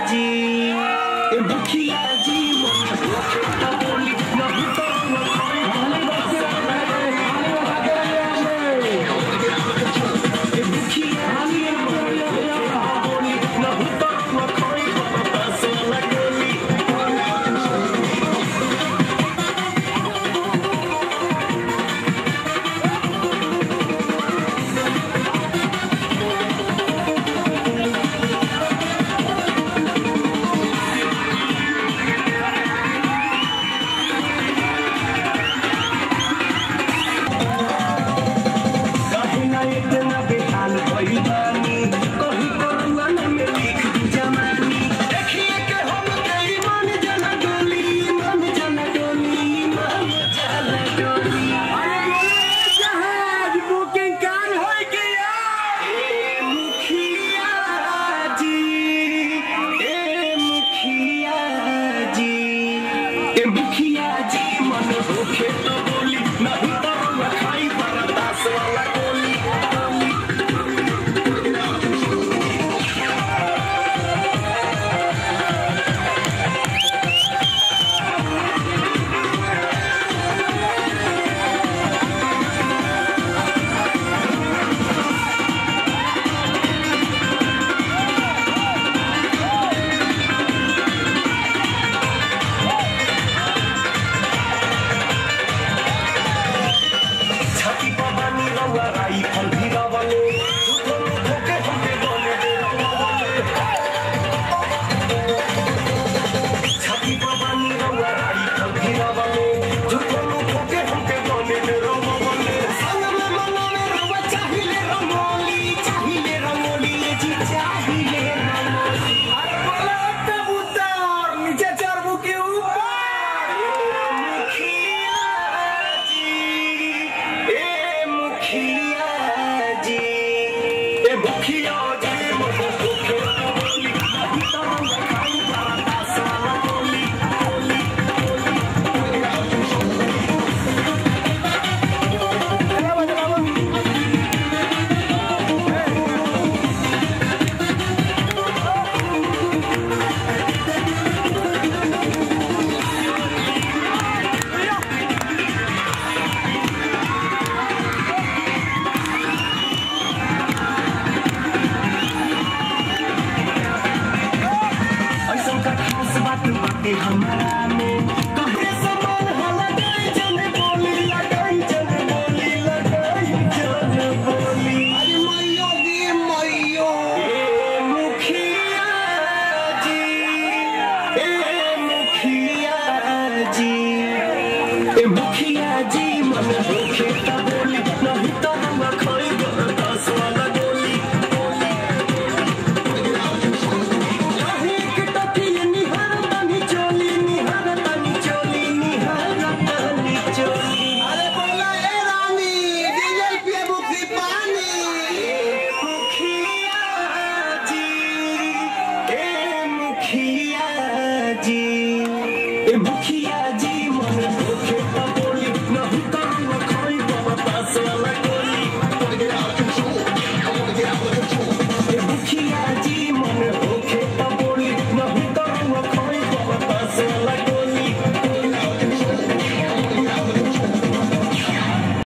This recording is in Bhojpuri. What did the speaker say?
जी ए मुखिया जी बोली नहीं तो मुखिया जी मन होखे तो बोली नहीं तो खाई बरदास वाला गोली हमारा में कहे समान लगाई जन बोली लगाई जन बोली लगाई जन बोली अरे मैयो दी मैयो ए मुखिया जी मन होखे तो बोली नहीं तो हम खाई बरदास वाला गोली मुखिया जी मुखिया